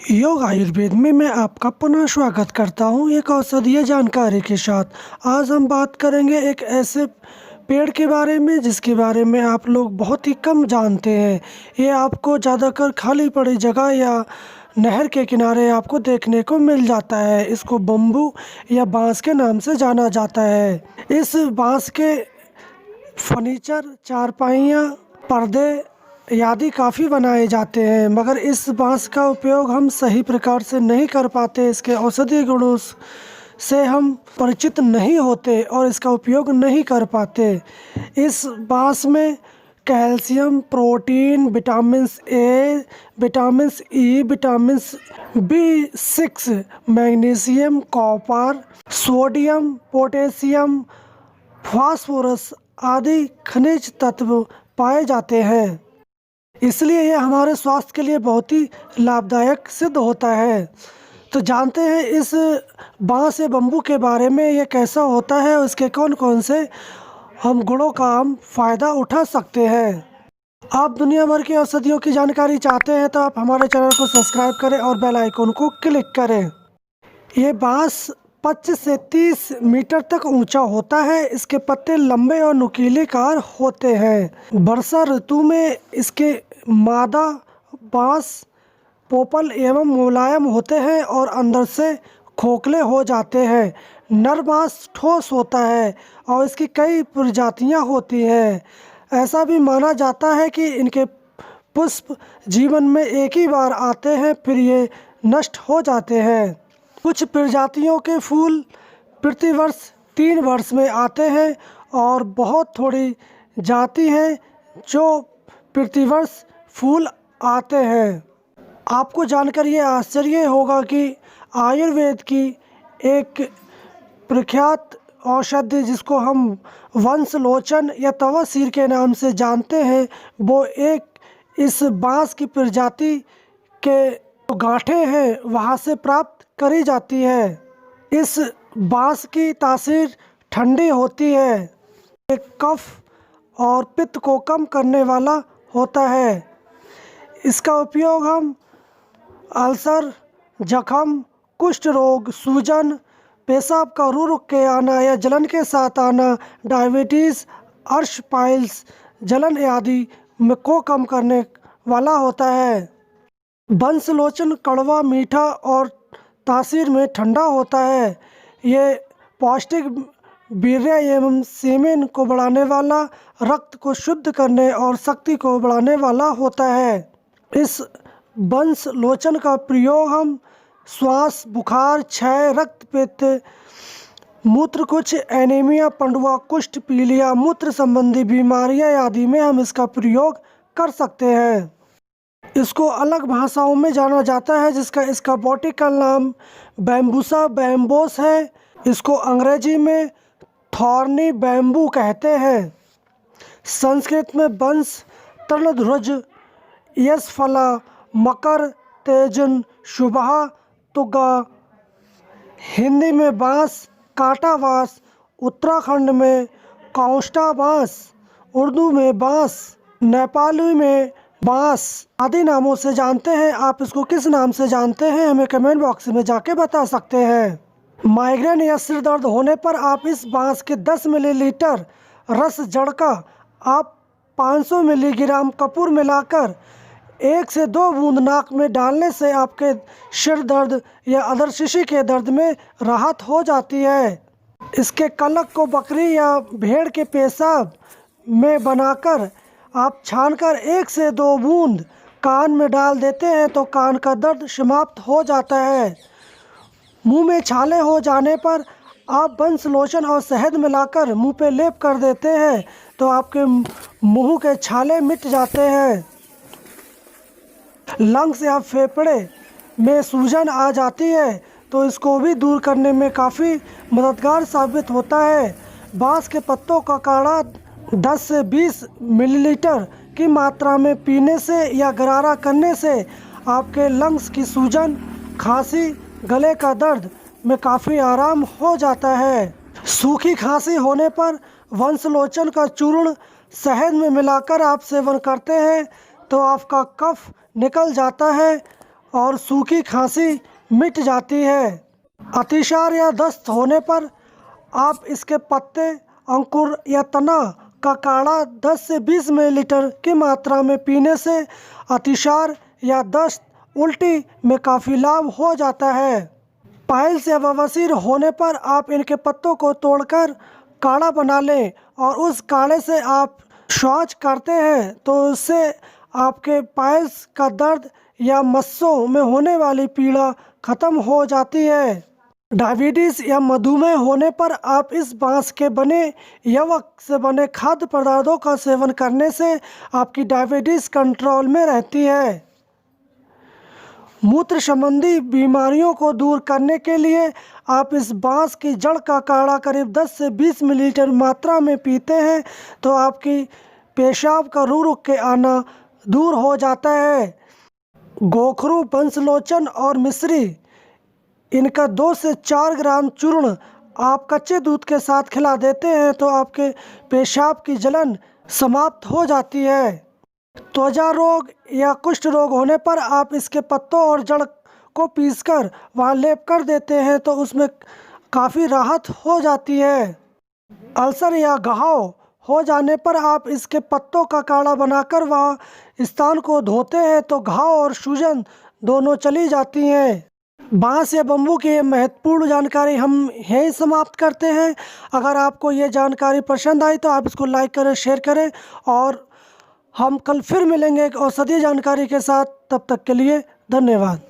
योग आयुर्वेद में मैं आपका पुनः स्वागत करता हूँ एक औषधीय जानकारी के साथ। आज हम बात करेंगे एक ऐसे पेड़ के बारे में जिसके बारे में आप लोग बहुत ही कम जानते हैं। ये आपको ज़्यादातर खाली पड़ी जगह या नहर के किनारे आपको देखने को मिल जाता है। इसको बम्बू या बांस के नाम से जाना जाता है। इस बांस के फर्नीचर, चारपाइयाँ, पर्दे आदि काफ़ी बनाए जाते हैं, मगर इस बांस का उपयोग हम सही प्रकार से नहीं कर पाते। इसके औषधीय गुणों से हम परिचित नहीं होते और इसका उपयोग नहीं कर पाते। इस बांस में calcium, protein, vitamins A, vitamins E, vitamins B6, magnesium, copper, sodium, potassium, phosphorus आदि खनिज तत्व पाए जाते हैं। इसलिए यह हमारे स्वास्थ्य के लिए बहुत ही लाभदायक सिद्ध होता है। तो जानते हैं इस बांस या बम्बू के बारे में, ये कैसा होता है और इसके कौन कौन से हम गुणों का हम फ़ायदा उठा सकते हैं। आप दुनिया भर की औषधियों की जानकारी चाहते हैं तो आप हमारे चैनल को सब्सक्राइब करें और बेल आइकन को क्लिक करें। ये बांस 25 से 30 मीटर तक ऊंचा होता है। इसके पत्ते लंबे और नुकीलेकार होते हैं। वर्षा ऋतु में इसके मादा बांस पोपल एवं मुलायम होते हैं और अंदर से खोखले हो जाते हैं। नर बांस ठोस होता है और इसकी कई प्रजातियां होती हैं। ऐसा भी माना जाता है कि इनके पुष्प जीवन में एक ही बार आते हैं, फिर ये नष्ट हो जाते हैं। कुछ प्रजातियों के फूल प्रतिवर्ष 3 वर्ष में आते हैं और बहुत थोड़ी जाति हैं जो प्रतिवर्ष फूल आते हैं। आपको जानकर ये आश्चर्य होगा कि आयुर्वेद की एक प्रख्यात औषधि जिसको हम वंशलोचन या तवासीर के नाम से जानते हैं, वो एक इस बांस की प्रजाति के गांठें हैं वहाँ से प्राप्त करी जाती है। इस बांस की तासीर ठंडी होती है। एक कफ और पित्त को कम करने वाला होता है। इसका उपयोग हम अल्सर, जख्म, कुष्ठ रोग, सूजन, पेशाब का रुक के आना या जलन के साथ आना, डायबिटीज़, अर्श पाइल्स जलन आदि में को कम करने वाला होता है। वंशलोचन कड़वा, मीठा और तासीर में ठंडा होता है। ये पौष्टिक वीर्य एवं सीमेन को बढ़ाने वाला, रक्त को शुद्ध करने और शक्ति को बढ़ाने वाला होता है। इस वंशलोचन का प्रयोग हम श्वास, बुखार, क्षय, रक्तपित्त, मूत्रकुच, एनीमिया, पंडुआ, कुष्ठ, पीलिया, मूत्र संबंधी बीमारियां आदि में हम इसका प्रयोग कर सकते हैं। इसको अलग भाषाओं में जाना जाता है जिसका इसका बॉटिकल नाम बैम्बूसा बैम्बोस है। इसको अंग्रेजी में थॉर्नी बैम्बू कहते हैं। संस्कृत में बंस, तृणध्वज, यशफला, मकर, तेजन, शुभा, तुगा। हिंदी में बांस, कांटा बांस, उत्तराखंड में कौस्टा बांस, उर्दू में बांस, नेपाली में बांस आदि नामों से जानते हैं। आप इसको किस नाम से जानते हैं हमें कमेंट बॉक्स में जाके बता सकते हैं। माइग्रेन या सिर दर्द होने पर आप इस बांस के 10 मिलीलीटर रस जड़ का आप 500 मिलीग्राम कपूर मिलाकर 1 से 2 बूंद नाक में डालने से आपके सिर दर्द या अधरशिशि के दर्द में राहत हो जाती है। इसके कलक को बकरी या भेड़ के पेशाब में बनाकर आप छानकर 1 से 2 बूंद कान में डाल देते हैं तो कान का दर्द समाप्त हो जाता है। मुंह में छाले हो जाने पर आप वंशलोचन और शहद मिलाकर मुंह पे लेप कर देते हैं तो आपके मुंह के छाले मिट जाते हैं। लंग्स या फेफड़े में सूजन आ जाती है तो इसको भी दूर करने में काफ़ी मददगार साबित होता है। बांस के पत्तों का काढ़ा 10 से 20 मिलीलीटर की मात्रा में पीने से या गरारा करने से आपके लंग्स की सूजन, खांसी, गले का दर्द में काफ़ी आराम हो जाता है। सूखी खांसी होने पर वंशलोचन का चूर्ण शहद में मिलाकर आप सेवन करते हैं तो आपका कफ निकल जाता है और सूखी खांसी मिट जाती है। अतिसार या दस्त होने पर आप इसके पत्ते, अंकुर या तना का काढ़ा 10 से 20 मिलीलीटर की मात्रा में पीने से अतिसार या दस्त, उल्टी में काफ़ी लाभ हो जाता है। पाइल्स या बवासीर होने पर आप इनके पत्तों को तोड़कर काढ़ा बना लें और उस काढ़े से आप शौच करते हैं तो उससे आपके पाइल्स का दर्द या मस्सों में होने वाली पीड़ा खत्म हो जाती है। डायबिटीज़ या मधुमेह होने पर आप इस बांस के बने यवक से बने खाद्य पदार्थों का सेवन करने से आपकी डायबिटीज़ कंट्रोल में रहती है। मूत्र संबंधी बीमारियों को दूर करने के लिए आप इस बांस की जड़ का काढ़ा करीब 10 से 20 मिलीलीटर मात्रा में पीते हैं तो आपकी पेशाब का रुक के आना दूर हो जाता है। गोखरू, बंसलोचन और मिश्री, इनका 2 से 4 ग्राम चूर्ण आप कच्चे दूध के साथ खिला देते हैं तो आपके पेशाब की जलन समाप्त हो जाती है। त्वचा रोग या कुष्ठ रोग होने पर आप इसके पत्तों और जड़ को पीसकर वहाँ लेप कर देते हैं तो उसमें काफ़ी राहत हो जाती है। अल्सर या घाव हो जाने पर आप इसके पत्तों का काढ़ा बनाकर वहाँ स्थान को धोते हैं तो घाव और सूजन दोनों चली जाती हैं। बांस या बम्बू की ये महत्वपूर्ण जानकारी हम यहीं समाप्त करते हैं। अगर आपको ये जानकारी पसंद आई तो आप इसको लाइक करें, शेयर करें और हम कल फिर मिलेंगे एक औषधीय जानकारी के साथ। तब तक के लिए धन्यवाद।